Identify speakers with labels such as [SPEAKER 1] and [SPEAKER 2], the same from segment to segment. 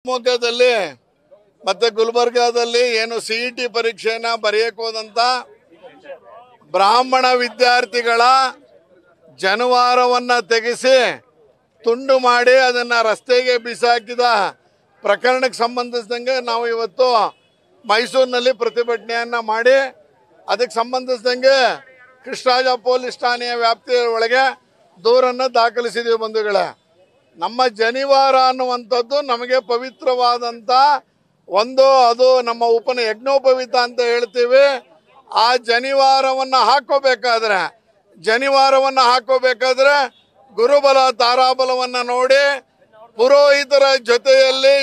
[SPEAKER 1] ಶಿವಮೊಗ್ಗದಲ್ಲಿ ಮತ್ತೆ ಗುಲ್ಬರ್ಗಾದಲ್ಲಿ ಏನು ಸಿಇಟಿ ಪರೀಕ್ಷೆಯನ್ನ ಬರೆಯಕ್ಕೆ ಹೋದಂತ ಬ್ರಾಹ್ಮಣ ವಿದ್ಯಾರ್ಥಿಗಳ ಜಾನುವಾರವನ್ನ ತೆಗೆಸಿ ತುಂಡು ಮಾಡಿ ಅದನ್ನ ರಸ್ತೆಗೆ ಬಿಸಾಕಿದ ಪ್ರಕರಣಕ್ಕೆ ಸಂಬಂಧಿಸಿದಂಗೆ ನಾವು ಇವತ್ತು ಮೈಸೂರಿನಲ್ಲಿ ಪ್ರತಿಭಟನೆಯನ್ನ ಮಾಡಿ ಅದಕ್ಕೆ ಸಂಬಂಧಿಸಿದಂಗೆ ಕೃಷ್ಣರಾಜ ಪೊಲೀಸ್ ಠಾಣೆಯ ವ್ಯಾಪ್ತಿಯ ಒಳಗೆ ದೂರನ್ನು ದಾಖಲಿಸಿದ್ದೀವಿ ಬಂಧುಗಳೇ. ನಮ್ಮ ಜನಿವಾರ ಅನ್ನುವಂಥದ್ದು ನಮಗೆ ಪವಿತ್ರವಾದಂಥ ಒಂದು, ಅದು ನಮ್ಮ ಯಜ್ಞೋಪವೀತ ಅಂತ ಹೇಳ್ತೀವಿ. ಆ ಜನಿವಾರವನ್ನು ಹಾಕೋಬೇಕಾದ್ರೆ ಗುರುಬಲ ತಾರಾಬಲವನ್ನು ನೋಡಿ ಪುರೋಹಿತರ ಜೊತೆಯಲ್ಲಿ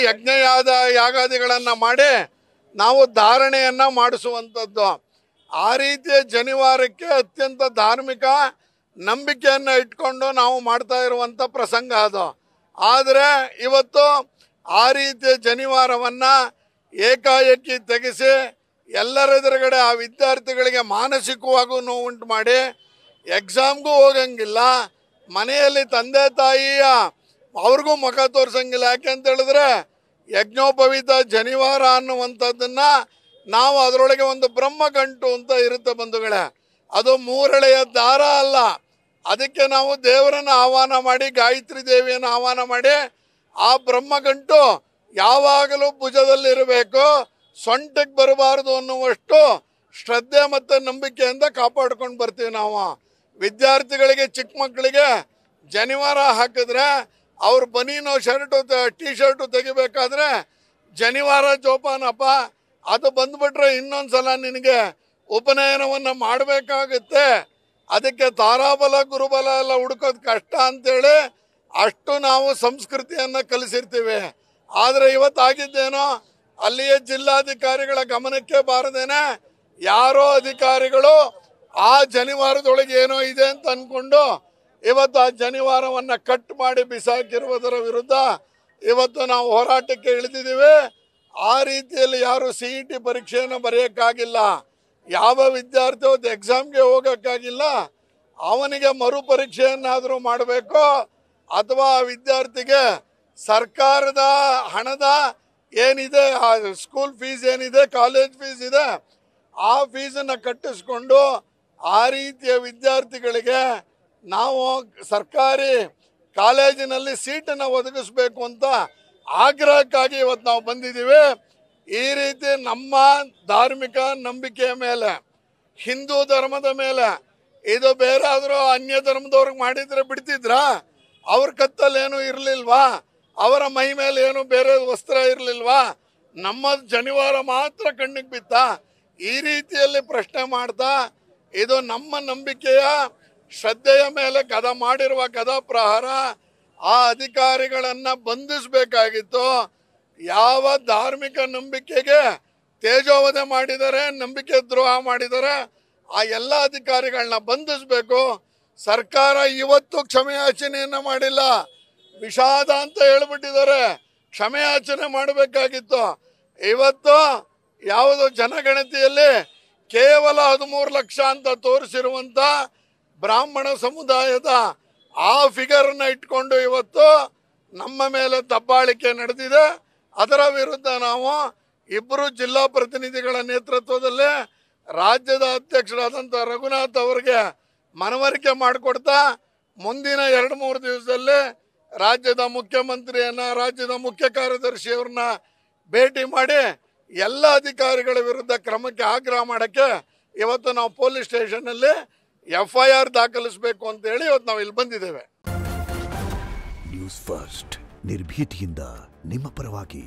[SPEAKER 1] ಯಾಗಾದಿಗಳನ್ನು ಮಾಡಿ ನಾವು ಧಾರಣೆಯನ್ನ ಮಾಡಿಸುವಂಥದ್ದು. ಆ ರೀತಿಯ ಜನಿವಾರಕ್ಕೆ ಅತ್ಯಂತ ಧಾರ್ಮಿಕ ನಂಬಿಕೆಯನ್ನು ಇಟ್ಕೊಂಡು ನಾವು ಮಾಡ್ತಾ ಇರುವಂಥ ಪ್ರಸಂಗ ಅದು. ಆದರೆ ಇವತ್ತು ಆ ರೀತಿಯ ಜನಿವಾರವನ್ನು ಏಕಾಏಕಿ ತೆಗೆಸಿ ಎಲ್ಲರ ಎದುರುಗಡೆ ಆ ವಿದ್ಯಾರ್ಥಿಗಳಿಗೆ ಮಾನಸಿಕವಾಗೂ ನೋವುಂಟು ಮಾಡಿ ಎಕ್ಸಾಮ್ಗೂ ಹೋಗಂಗಿಲ್ಲ, ಮನೆಯಲ್ಲಿ ತಂದೆ ತಾಯಿಯ ಅವ್ರಿಗೂ ಮುಖ ತೋರ್ಸಂಗಿಲ್ಲ. ಯಾಕೆ ಅಂತ ಹೇಳಿದ್ರೆ ಯಜ್ಞೋಪವೀತ ಜನಿವಾರ ಅನ್ನುವಂಥದ್ದನ್ನ ನಾವು ಅದರೊಳಗೆ ಒಂದು ಬ್ರಹ್ಮಗಂಟು ಅಂತ ಇರುತ್ತೆ ಬಂಧುಗಳೇ. ಅದು ಮೂರಳೆಯ ದಾರ ಅಲ್ಲ. ಅದಕ್ಕೆ ನಾವು ದೇವರನ್ನು ಆಹ್ವಾನ ಮಾಡಿ, ಗಾಯತ್ರಿ ದೇವಿಯನ್ನು ಆಹ್ವಾನ ಮಾಡಿ ಆ ಬ್ರಹ್ಮಗಂಟು ಯಾವಾಗಲೂ ಭುಜದಲ್ಲಿರಬೇಕು, ಸೊಂಟಕ್ಕೆ ಬರಬಾರದು ಅನ್ನುವಷ್ಟು ಶ್ರದ್ಧೆ ಮತ್ತು ನಂಬಿಕೆಯಿಂದ ಕಾಪಾಡ್ಕೊಂಡು ಬರ್ತೀವಿ ನಾವು. ವಿದ್ಯಾರ್ಥಿಗಳಿಗೆ, ಚಿಕ್ಕ ಮಕ್ಕಳಿಗೆ ಜನಿವಾರ ಹಾಕಿದ್ರೆ ಅವ್ರ ಬನೀನು ಶರ್ಟು ಟಿ ಶರ್ಟು ತೆಗಿಬೇಕಾದ್ರೆ ಜನಿವಾರ ಜೋಪಾನಪ್ಪ, ಅದು ಬಂದ್ಬಿಟ್ರೆ ಇನ್ನೊಂದ್ಸಲ ನಿನಗೆ ಉಪನಯನವನ್ನು ಮಾಡಬೇಕಾಗುತ್ತೆ. ಅದಕ್ಕೆ ತಾರಾಬಲ ಗುರುಬಲ ಎಲ್ಲ ಹುಡುಕೋದು ಕಷ್ಟ ಅಂತೇಳಿ ಅಷ್ಟು ನಾವು ಸಂಸ್ಕೃತಿಯನ್ನು ಕಲಿಸಿರ್ತೀವಿ. ಆದರೆ ಇವತ್ತಾಗಿದ್ದೇನೋ ಅಲ್ಲಿಯ ಜಿಲ್ಲಾಧಿಕಾರಿಗಳ ಗಮನಕ್ಕೆ ಬಾರದೇನೆ ಯಾರೋ ಅಧಿಕಾರಿಗಳು ಆ ಜನಿವಾರದೊಳಗೆ ಏನೋ ಇದೆ ಅಂತ ಅಂದ್ಕೊಂಡು ಇವತ್ತು ಆ ಜನಿವಾರವನ್ನು ಕಟ್ ಮಾಡಿ ಬಿಸಾಕಿರುವುದರ ವಿರುದ್ಧ ಇವತ್ತು ನಾವು ಹೋರಾಟಕ್ಕೆ ಇಳಿದಿದ್ದೀವಿ. ಆ ರೀತಿಯಲ್ಲಿ ಯಾರು ಸಿಇಟಿ ಪರೀಕ್ಷೆಯನ್ನು ಬರೆಯೋಕ್ಕಾಗಿಲ್ಲ, ಯಾವ ವಿದ್ಯಾರ್ಥಿ ಅವತ್ತು ಎಕ್ಸಾಮ್ಗೆ ಹೋಗೋಕ್ಕಾಗಿಲ್ಲ, ಅವನಿಗೆ ಮರುಪರೀಕ್ಷೆಯನ್ನಾದರೂ ಮಾಡಬೇಕು. ಅಥವಾ ಆ ವಿದ್ಯಾರ್ಥಿಗೆ ಸರ್ಕಾರದ ಹಣದ ಏನಿದೆ, ಆ ಸ್ಕೂಲ್ ಫೀಸ್ ಏನಿದೆ, ಕಾಲೇಜ್ ಫೀಸ್ ಇದೆ, ಆ ಫೀಸನ್ನು ಕಟ್ಟಿಸ್ಕೊಂಡು ಆ ರೀತಿಯ ವಿದ್ಯಾರ್ಥಿಗಳಿಗೆ ನಾವು ಸರ್ಕಾರಿ ಕಾಲೇಜಿನಲ್ಲಿ ಸೀಟನ್ನು ಒದಗಿಸ್ಬೇಕು ಅಂತ ಆಗ್ರಹಕ್ಕಾಗಿ ಇವತ್ತು ನಾವು ಬಂದಿದ್ದೀವಿ. ಈ ರೀತಿ ನಮ್ಮ ಧಾರ್ಮಿಕ ನಂಬಿಕೆಯ ಮೇಲೆ, ಹಿಂದೂ ಧರ್ಮದ ಮೇಲೆ, ಇದು ಬೇರೆ ಆದರೂ ಅನ್ಯ ಧರ್ಮದವ್ರಿಗೆ ಮಾಡಿದ್ರೆ ಬಿಡ್ತಿದ್ರಾ? ಅವ್ರ ಕತ್ತಲ್ಲೇನು ಇರಲಿಲ್ವಾ? ಅವರ ಮೈ ಮೇಲೆ ಏನು ಬೇರೆ ವಸ್ತ್ರ ಇರಲಿಲ್ವಾ? ನಮ್ಮ ಜನಿವಾರ ಮಾತ್ರ ಕಣ್ಣಿಗೆ ಬಿತ್ತ? ಈ ರೀತಿಯಲ್ಲಿ ಪ್ರಶ್ನೆ ಮಾಡ್ತಾ ಇದು ನಮ್ಮ ನಂಬಿಕೆಯ ಶ್ರದ್ಧೆಯ ಮೇಲೆ ಮಾಡಿರುವ ಗದಾ ಪ್ರಹಾರ. ಆ ಅಧಿಕಾರಿಗಳನ್ನು ಬಂಧಿಸಬೇಕಾಗಿತ್ತು. ಯಾವ ಧಾರ್ಮಿಕ ನಂಬಿಕೆಗೆ ತೇಜೋವಧೆ ಮಾಡಿದರೆ, ನಂಬಿಕೆ ದ್ರೋಹ ಮಾಡಿದರೆ ಆ ಎಲ್ಲ ಅಧಿಕಾರಿಗಳನ್ನ ಬಂಧಿಸಬೇಕು. ಸರ್ಕಾರ ಇವತ್ತು ಕ್ಷಮೆಯಾಚನೆಯನ್ನು ಮಾಡಿಲ್ಲ, ವಿಷಾದ ಅಂತ ಹೇಳ್ಬಿಟ್ಟಿದ್ದಾರೆ. ಕ್ಷಮೆಯಾಚನೆ ಮಾಡಬೇಕಾಗಿತ್ತು. ಇವತ್ತು ಯಾವುದು ಜನಗಣತಿಯಲ್ಲಿ ಕೇವಲ 13 ಲಕ್ಷ ಅಂತ ತೋರಿಸಿರುವಂಥ ಬ್ರಾಹ್ಮಣ ಸಮುದಾಯದ ಆ ಫಿಗರ್ನ ಇಟ್ಕೊಂಡು ಇವತ್ತು ನಮ್ಮ ಮೇಲೆ ದಬ್ಬಾಳಿಕೆ ನಡೆದಿದೆ. ಅದರ ವಿರುದ್ಧ ನಾವು ಇಬ್ಬರು ಜಿಲ್ಲಾ ಪ್ರತಿನಿಧಿಗಳ ನೇತೃತ್ವದಲ್ಲಿ ರಾಜ್ಯದ ಅಧ್ಯಕ್ಷರಾದಂಥ ರಘುನಾಥ್ ಅವರಿಗೆ ಮನವರಿಕೆ ಮಾಡಿಕೊಡ್ತಾ ಮುಂದಿನ 2-3 ದಿವಸದಲ್ಲಿ ರಾಜ್ಯದ ಮುಖ್ಯಮಂತ್ರಿಯನ್ನ, ರಾಜ್ಯದ ಮುಖ್ಯ ಕಾರ್ಯದರ್ಶಿಯವ್ರನ್ನ ಭೇಟಿ ಮಾಡಿ ಎಲ್ಲ ಅಧಿಕಾರಿಗಳ ವಿರುದ್ಧ ಕ್ರಮಕ್ಕೆ ಆಗ್ರಹ ಮಾಡೋಕ್ಕೆ ಇವತ್ತು ನಾವು ಪೊಲೀಸ್ ಸ್ಟೇಷನ್ನಲ್ಲಿ FIR ದಾಖಲಿಸಬೇಕು ಅಂತ ಹೇಳಿ ಇವತ್ತು ನಾವು ಇಲ್ಲಿ ಬಂದಿದ್ದೇವೆ.
[SPEAKER 2] ನ್ಯೂಸ್ ಫಸ್ಟ್, ನಿರ್ಭೀತಿಯಿಂದ ನಿಮ್ಮ ಪರವಾಗಿ.